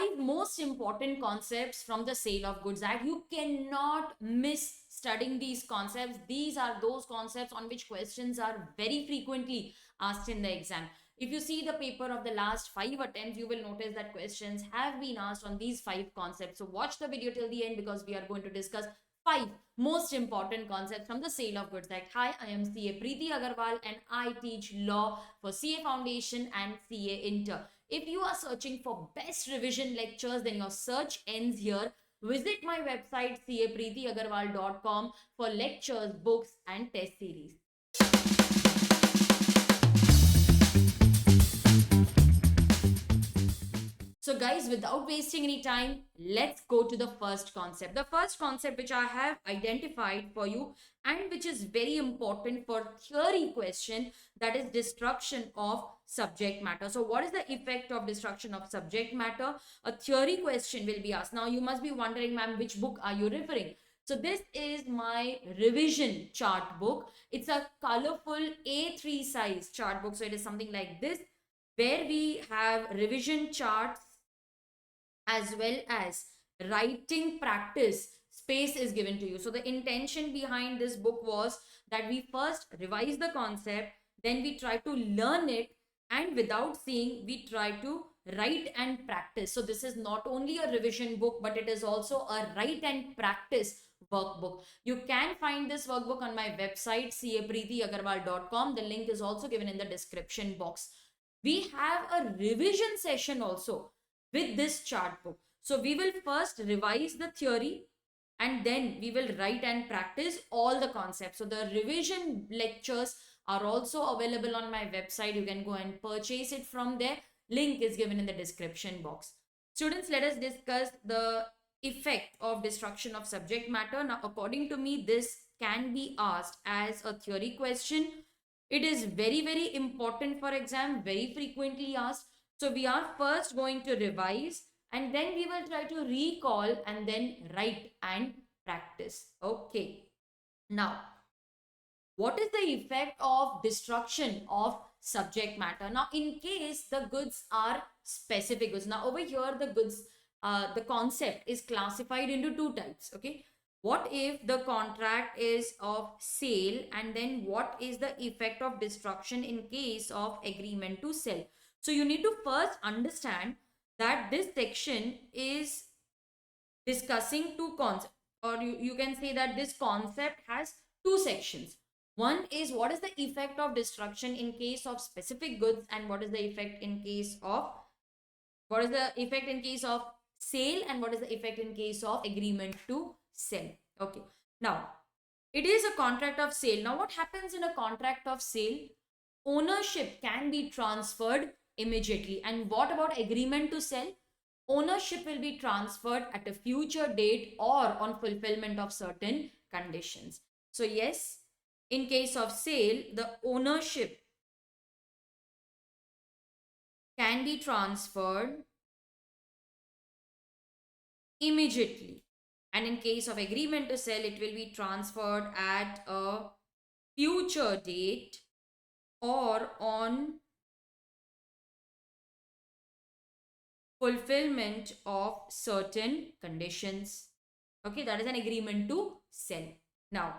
5 most important concepts from the Sale of Goods Act. You cannot miss studying these concepts. These are those concepts on which questions are very frequently asked in the exam. If you see the paper of the last 5 attempts, you will notice that questions have been asked on these 5 concepts. So watch the video till the end because we are going to discuss 5 most important concepts from the Sale of Goods Act. Hi, I am CA Preeti Agarwal and I teach law for CA Foundation and CA Inter. If you are searching for best revision lectures, then your search ends here. Visit my website capreetyagarwal.com for lectures, books, and test series. So guys, without wasting any time, let's go to the first concept. The first concept which I have identified for you and which is very important for theory question, that is destruction of subject matter. So what is the effect of destruction of subject matter? A theory question will be asked. Now you must be wondering, ma'am, which book are you referring? So this is my revision chart book. It's a colorful A3 size chart book. So it is something like this, where we have revision charts as well as writing practice space is given to you. So the intention behind this book was that we first revise the concept, then we try to learn it, and without seeing, we try to write and practice. So this is not only a revision book, but it is also a write and practice workbook. You can find this workbook on my website capreetyagarwal.com. The link is also given in the description box. We have a revision session also with this chart book. So we will first revise the theory and then we will write and practice all the concepts. So the revision lectures are also available on my website. You can go and purchase it from there. Link is given in the description box. Students, let us discuss the effect of destruction of subject matter. Now, according to me, this can be asked as a theory question. It is very, very important for exam, very frequently asked. So we are first going to revise and then we will try to recall and then write and practice. Okay. Now, what is the effect of destruction of subject matter? Now, in case the goods are specific goods. Now, over here, the goods, the concept is classified into two types. Okay. What if the contract is of sale, and then what is the effect of destruction in case of agreement to sell? So you need to first understand that this section is discussing two concepts, or you can say that this concept has two sections. One is what is the effect of destruction in case of specific goods, and what is the effect in case of sale, and what is the effect in case of agreement to sell. Okay. Now, it is a contract of sale. Now, what happens in a contract of sale? Ownership can be transferred immediately. And what about agreement to sell? Ownership will be transferred at a future date or on fulfillment of certain conditions. So yes, in case of sale, the ownership can be transferred immediately. And in case of agreement to sell, it will be transferred at a future date or on fulfillment of certain conditions. Okay, that is an agreement to sell. Now,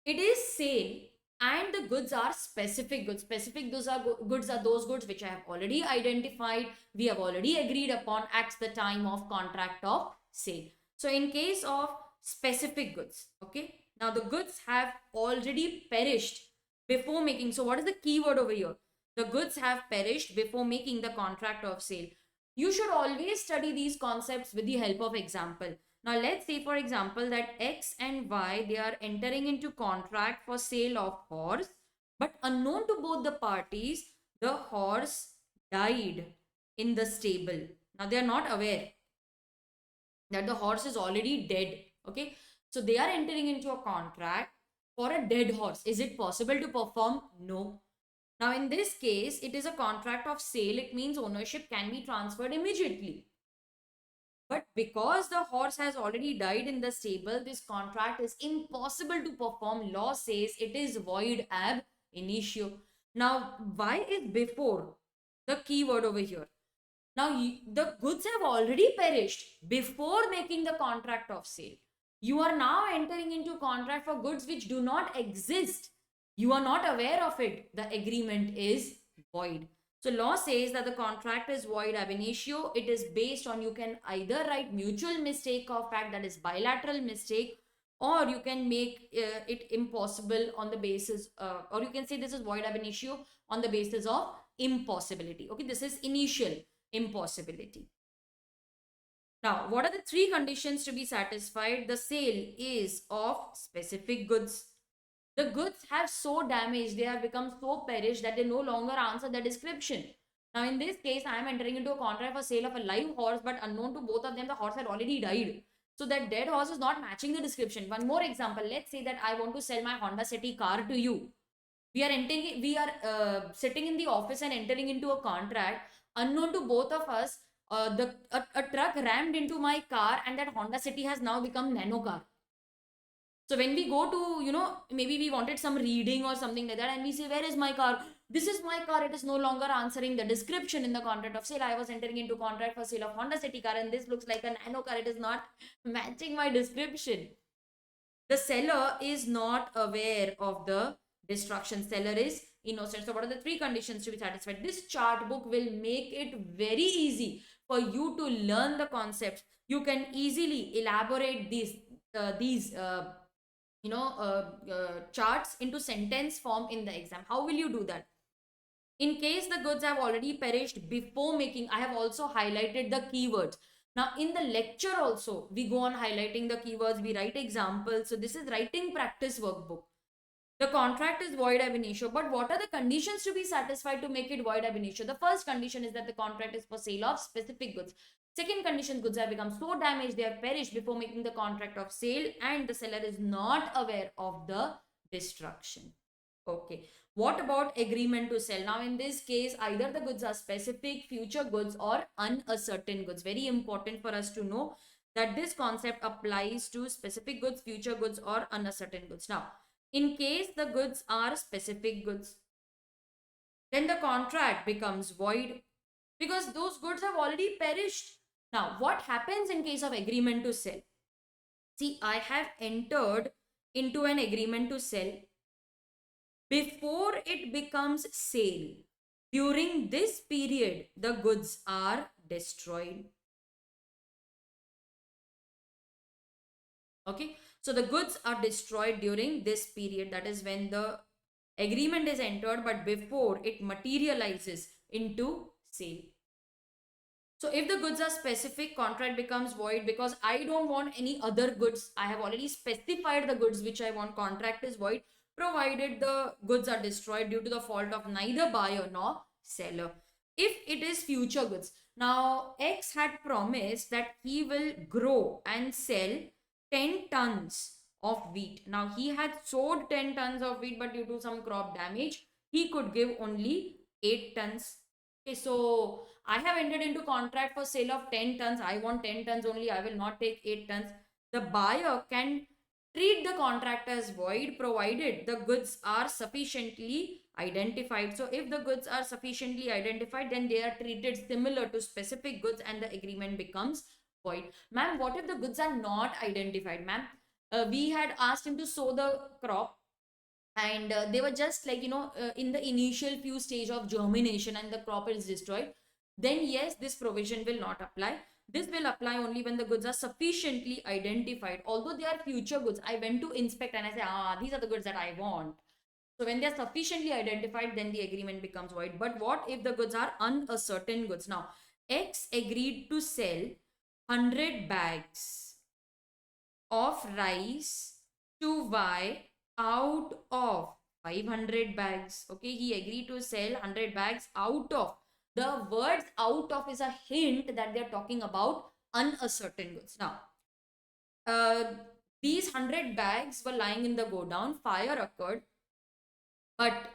it is sale and the goods are specific goods. Specific goods are those goods which I have already identified, we have already agreed upon at the time of contract of sale. So in case of specific goods, okay, now the goods have already perished before making. So what is the keyword over here? The goods have perished before making the contract of sale. You should always study these concepts with the help of example. Now let's say, for example, that X and Y, they are entering into contract for sale of horse, but unknown to both the parties, the horse died in the stable. Now they are not aware that the horse is already dead. Okay, so they are entering into a contract for a dead horse. Is it possible to perform? No. Now in this case, it is a contract of sale. It means ownership can be transferred immediately. But because the horse has already died in the stable, this contract is impossible to perform. Law says it is void ab initio. Now, why is before the keyword over here? Now, the goods have already perished before making the contract of sale. You are now entering into contract for goods which do not exist. You are not aware of it. The agreement is void. So, law says that the contract is void ab initio. It is based on, you can either write mutual mistake of fact, that is bilateral mistake, or you can make it impossible on the basis, or you can say this is void ab initio on the basis of impossibility. Okay, this is initial impossibility. Now, what are the three conditions to be satisfied? The sale is of specific goods. The goods have so damaged, they have become so perished that they no longer answer the description. Now, in this case, I am entering into a contract for sale of a live horse, but unknown to both of them, the horse had already died. So that dead horse is not matching the description. One more example. Let's say that I want to sell my Honda City car to you. We are sitting in the office and entering into a contract. Unknown to both of us, a truck rammed into my car, and that Honda City has now become nano car. So when we go to, maybe we wanted some reading or something like that, and we say, where is my car? This is my car. It is no longer answering the description in the contract of sale. I was entering into contract for sale of Honda City car, and this looks like a nano car. It is not matching my description. The seller is not aware of the destruction. Seller is innocent. So what are the three conditions to be satisfied? This chart book will make it very easy for you to learn the concepts. You can easily elaborate these charts into sentence form in the exam. How will you do that? In case the goods have already perished before making, I have also highlighted the keywords. Now, in the lecture also, we go on highlighting the keywords, we write examples. So, this is writing practice workbook. The contract is void ab initio, but what are the conditions to be satisfied to make it void ab initio? The first condition is that the contract is for sale of specific goods. Second condition, goods have become so damaged, they have perished before making the contract of sale, and the seller is not aware of the destruction. Okay. What about agreement to sell? Now, in this case, either the goods are specific, future goods, or uncertain goods. Very important for us to know that this concept applies to specific goods, future goods, or uncertain goods. Now, in case the goods are specific goods, then the contract becomes void because those goods have already perished. Now, what happens in case of agreement to sell? See, I have entered into an agreement to sell before it becomes sale. During this period, the goods are destroyed. Okay, so the goods are destroyed during this period. That is when the agreement is entered, but before it materializes into sale. So if the goods are specific, contract becomes void because I don't want any other goods. I have already specified the goods which I want. Contract is void provided the goods are destroyed due to the fault of neither buyer nor seller. If it is future goods, now X had promised that he will grow and sell 10 tons of wheat. Now he had sowed 10 tons of wheat, but due to some crop damage, he could give only 8 tons. Okay, so I have entered into contract for sale of 10 tons. I want 10 tons only. I will not take 8 tons. The buyer can treat the contract as void provided the goods are sufficiently identified. So if the goods are sufficiently identified, then they are treated similar to specific goods and the agreement becomes void. Ma'am, what if the goods are not identified? Ma'am, we had asked him to sow the crop, and they were just like, in the initial few stage of germination, and the crop is destroyed. Then yes, this provision will not apply. This will apply only when the goods are sufficiently identified. Although they are future goods, I went to inspect and I say, these are the goods that I want. So when they are sufficiently identified, then the agreement becomes void. But what if the goods are uncertain goods? Now, X agreed to sell 100 bags of rice to Y out of 500 bags. Okay, he agreed to sell 100 bags out of. The words out of is a hint that they're talking about uncertain goods. Now, these 100 bags were lying in the godown. Fire occurred, but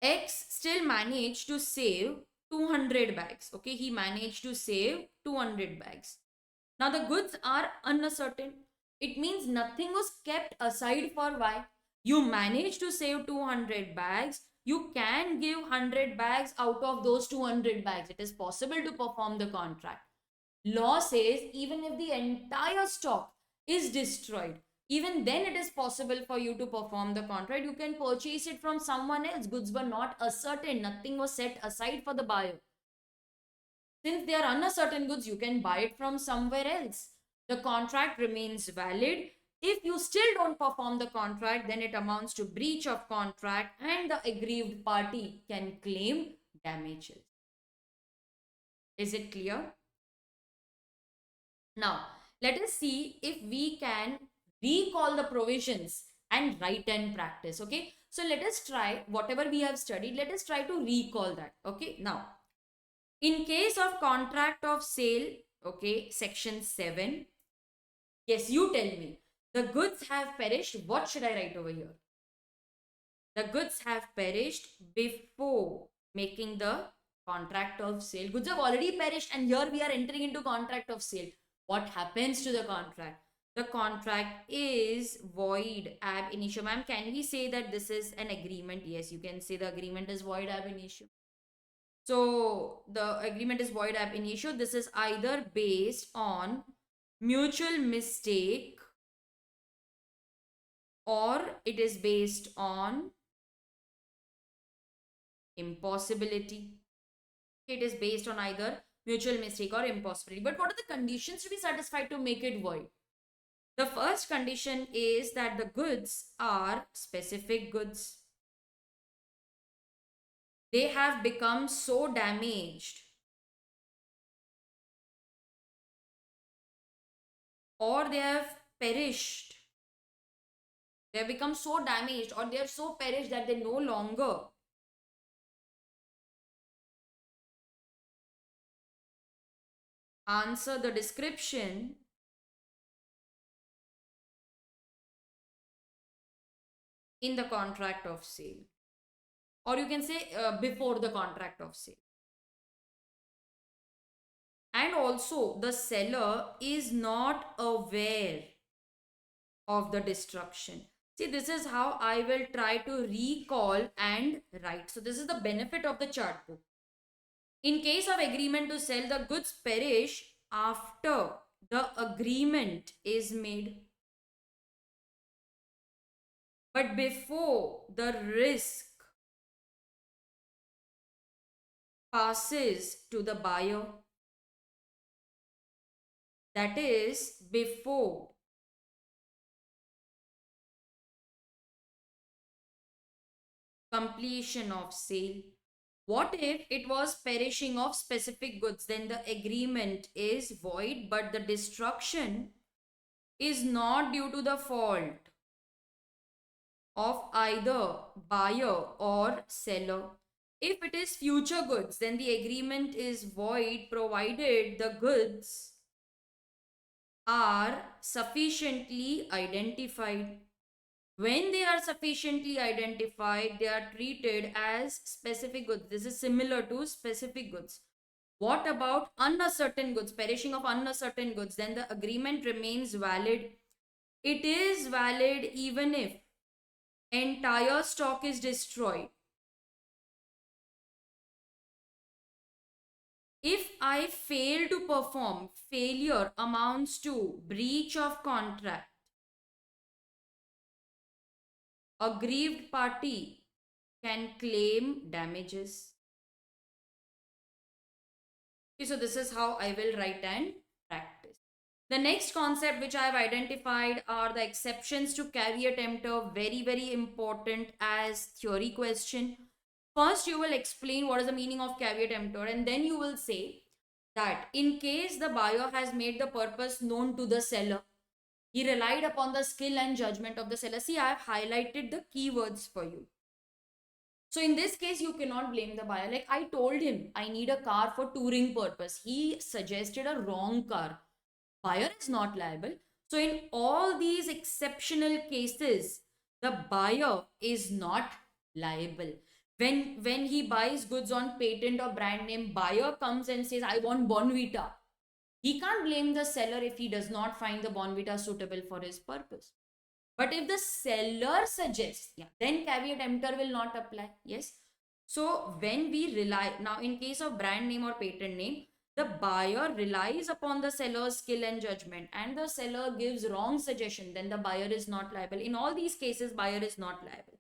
X still managed to save 200 bags. Okay, he managed to save 200 bags. Now, the goods are uncertain. It means nothing was kept aside for Y. You managed to save 200 bags, you can give 100 bags out of those 200 bags. It is possible to perform the contract. Law says even if the entire stock is destroyed, even then it is possible for you to perform the contract. You can purchase it from someone else. Goods were not ascertained, nothing was set aside for the buyer. Since they are uncertain goods, you can buy it from somewhere else. The contract remains valid. If you still don't perform the contract, then it amounts to breach of contract and the aggrieved party can claim damages. Is it clear? Now, let us see if we can recall the provisions and write and practice. Okay. So let us try whatever we have studied. Let us try to recall that. Okay. Now, in case of contract of sale, okay, section 7. Yes, you tell me. The goods have perished. What should I write over here? The goods have perished before making the contract of sale. Goods have already perished, and here we are entering into contract of sale. What happens to the contract? The contract is void ab initio. Ma'am, can we say that this is an agreement? Yes, you can say the agreement is void ab initio. So the agreement is void ab initio. This is either based on mutual mistake or it is based on impossibility. It is based on either mutual mistake or impossibility. But what are the conditions to be satisfied to make it void? The first condition is that the goods are specific goods. They have become so damaged or they have perished. They have become so damaged or they are so perished that they no longer answer the description in the contract of sale, or you can say before the contract of sale. And also the seller is not aware of the destruction. See, this is how I will try to recall and write. So this is the benefit of the chart book. In case of agreement to sell, the goods perish after the agreement is made, but before the risk passes to the buyer. That is, before completion of sale. What if it was perishing of specific goods? Then the agreement is void, but the destruction is not due to the fault of either buyer or seller. If it is future goods, then the agreement is void provided the goods are sufficiently identified. When they are sufficiently identified, they are treated as specific goods. This is similar to specific goods. What about uncertain goods, perishing of uncertain goods? Then the agreement remains valid. It is valid even if entire stock is destroyed. If I fail to perform, failure amounts to breach of contract. Aggrieved party can claim damages. Okay, so this is how I will write and practice. The next concept which I have identified are the exceptions to caveat emptor. Very, very important as theory question. First, you will explain what is the meaning of caveat emptor, and then you will say that in case the buyer has made the purpose known to the seller, he relied upon the skill and judgment of the seller. See, I have highlighted the keywords for you. So in this case, you cannot blame the buyer. Like I told him, I need a car for touring purpose. He suggested a wrong car. Buyer is not liable. So in all these exceptional cases, the buyer is not liable. When he buys goods on patent or brand name, buyer comes and says, I want Bonvita. He can't blame the seller if he does not find the Bonvita suitable for his purpose. But if the seller suggests, yeah, then caveat emptor will not apply. Yes. So when we rely, now in case of brand name or patent name, the buyer relies upon the seller's skill and judgment, and the seller gives wrong suggestion, then the buyer is not liable. In all these cases, buyer is not liable.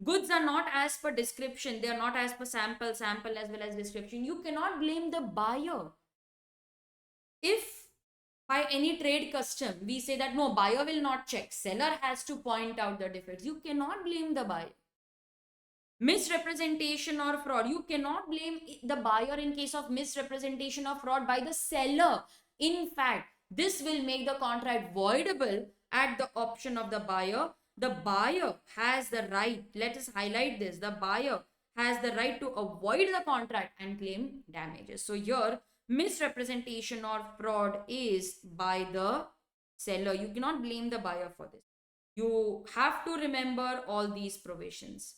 Goods are not as per description, they are not as per sample as well as description. You cannot blame the buyer. If by any trade custom we say that no, buyer will not check, seller has to point out the defects, you cannot blame the buyer. Misrepresentation or fraud, you cannot blame the buyer in case of misrepresentation or fraud by the seller. In fact, this will make the contract voidable at the option of the buyer. The buyer has the right, let us highlight this, the buyer has the right to avoid the contract and claim damages. So here, misrepresentation or fraud is by the seller. You cannot blame the buyer for this. You have to remember all these provisions.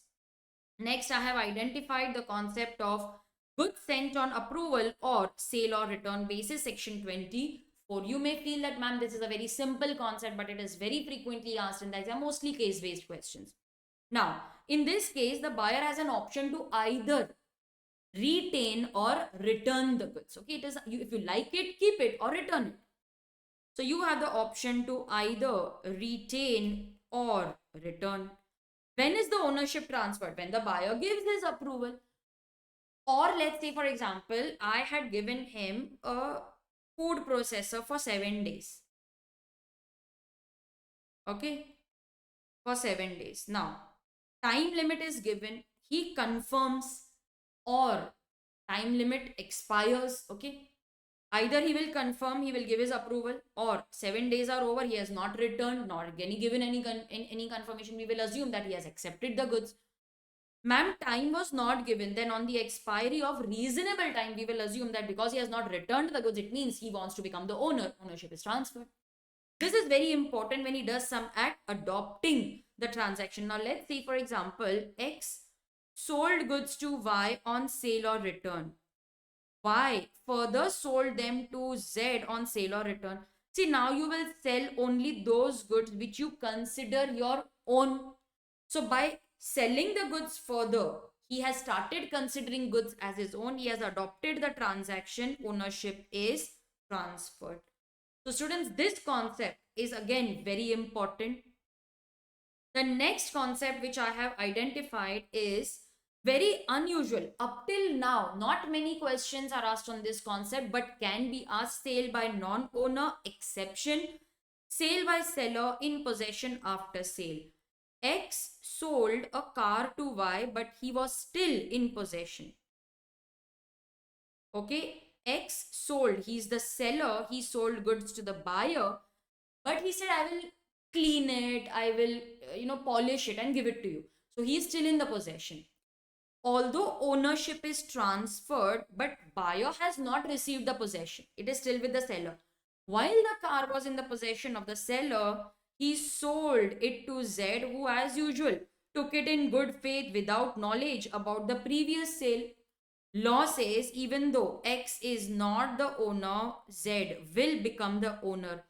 Next, I have identified the concept of goods sent on approval or sale or return basis, section 24. You may feel that, ma'am, this is a very simple concept, but it is very frequently asked in the exam, mostly case-based questions. Now, in this case, the buyer has an option to either retain or return the goods. Okay, it is, if you like it, keep it or return it. So you have the option to either retain or return. When is the ownership transferred? When the buyer gives his approval. Or let's say, for example, I had given him a food processor for 7 days. Okay, for 7 days. Now, time limit is given. He confirms or time limit expires. Okay, either he will confirm, he will give his approval, or 7 days are over, he has not returned nor given any confirmation. We will assume that he has accepted the goods. Ma'am, time was not given. Then on the expiry of reasonable time, we will assume that because he has not returned the goods, it means he wants to become the owner. Ownership is transferred. This is very important when he does some act adopting the transaction. Now let's see, for example, X sold goods to Y on sale or return. Y further sold them to Z on sale or return. See, now you will sell only those goods which you consider your own. So by selling the goods further, he has started considering goods as his own. He has adopted the transaction. Ownership is transferred. So students, this concept is again very important. The next concept which I have identified is very unusual. Up till now, not many questions are asked on this concept, but can be asked. Sale by non-owner, exception. Sale by seller in possession after sale. X sold a car to Y, but he was still in possession. Okay, X sold, he's the seller, he sold goods to the buyer, but he said, I will clean it, I will, polish it and give it to you. So he's still in the possession. Although ownership is transferred, but buyer has not received the possession. It is still with the seller. While the car was in the possession of the seller, he sold it to Z, who as usual took it in good faith without knowledge about the previous sale. Law says even though X is not the owner, Z will become the owner.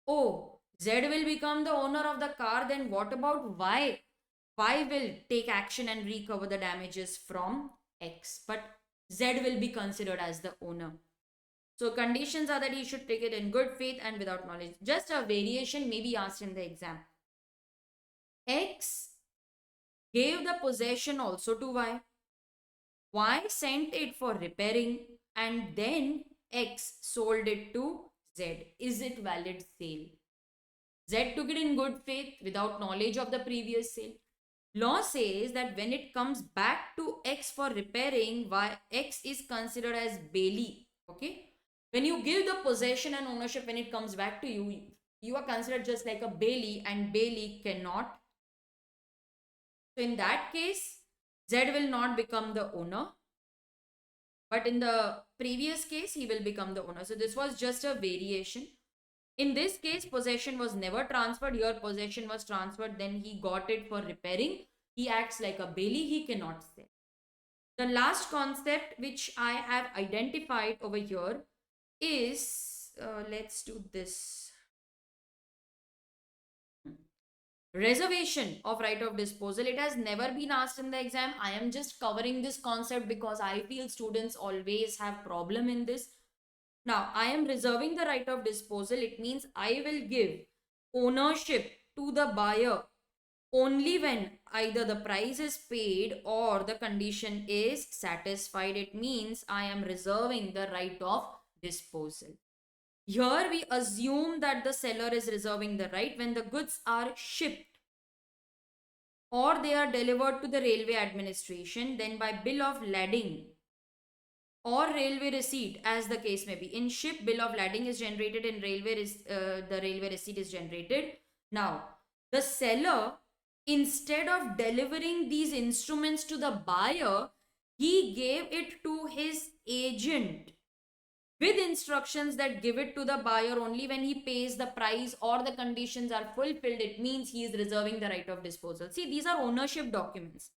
Oh, Z will become the owner of the car, then what about Y? Y will take action and recover the damages from X, but Z will be considered as the owner. So conditions are that he should take it in good faith and without knowledge. Just a variation may be asked in the exam. X gave the possession also to Y. Y sent it for repairing and then X sold it to Z. Is it valid sale? Z took it in good faith without knowledge of the previous sale. Law says that when it comes back to X for repairing, X is considered as bailee. Okay? When you give the possession and ownership, when it comes back to you, you are considered just like a bailee, and bailee cannot. So in that case, Z will not become the owner. But in the previous case, he will become the owner. So this was just a variation. In this case, possession was never transferred. Here, possession was transferred. Then he got it for repairing. He acts like a bailee. He cannot sell. The last concept which I have identified over here is, let's do this. Reservation of right of disposal, it has never been asked in the exam. I am just covering this concept because I feel students always have problem in this. Now, I am reserving the right of disposal. It means I will give ownership to the buyer only when either the price is paid or the condition is satisfied. It means I am reserving the right of disposal. Here we assume that the seller is reserving the right when the goods are shipped or they are delivered to the railway administration, then by bill of lading or railway receipt, as the case may be. In ship, bill of lading is generated, in the railway receipt is generated. Now, the seller, instead of delivering these instruments to the buyer, he gave it to his agent with instructions that give it to the buyer only when he pays the price or the conditions are fulfilled. It means he is reserving the right of disposal. See, these are ownership documents.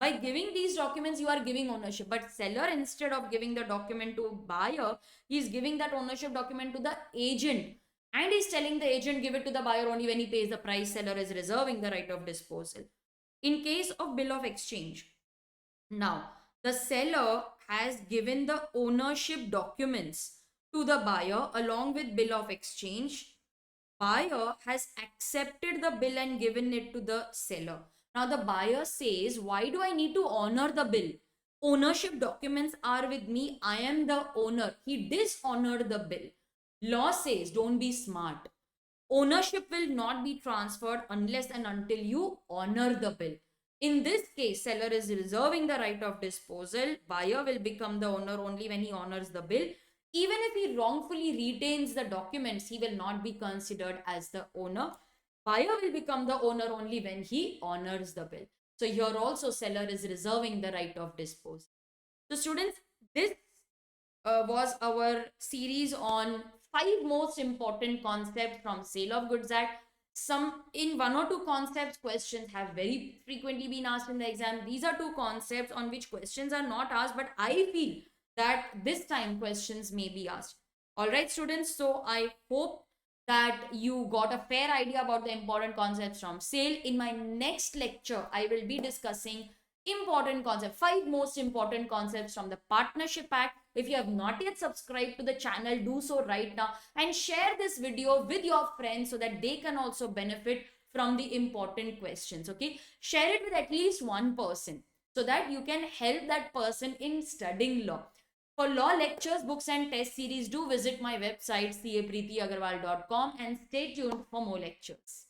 By giving these documents, you are giving ownership. But seller, instead of giving the document to buyer, he is giving that ownership document to the agent. And he's telling the agent, give it to the buyer only when he pays the price. Seller is reserving the right of disposal. In case of bill of exchange, now the seller has given the ownership documents to the buyer along with bill of exchange. Buyer has accepted the bill and given it to the seller. Now the buyer says, why do I need to honor the bill? Ownership documents are with me. I am the owner. He dishonored the bill. Law says, don't be smart. Ownership will not be transferred unless and until you honor the bill. In this case, seller is reserving the right of disposal. Buyer will become the owner only when he honors the bill. Even if he wrongfully retains the documents, he will not be considered as the owner. Buyer will become the owner only when he honors the bill. So here also seller is reserving the right of disposal. So students, this was our series on 5 most important concepts from Sale of Goods Act. Some in 1 or 2 concepts questions have very frequently been asked in the exam. These are 2 concepts on which questions are not asked, but I feel that this time questions may be asked. All right, students. So I hope that you got a fair idea about the important concepts from sale. In my next lecture, I will be discussing important concepts, 5 most important concepts from the Partnership Act. If you have not yet subscribed to the channel, do so right now and share this video with your friends so that they can also benefit from the important questions. Okay, share it with at least one person so that you can help that person in studying law. For law lectures, books and test series, do visit my website capreetyagarwal.com and stay tuned for more lectures.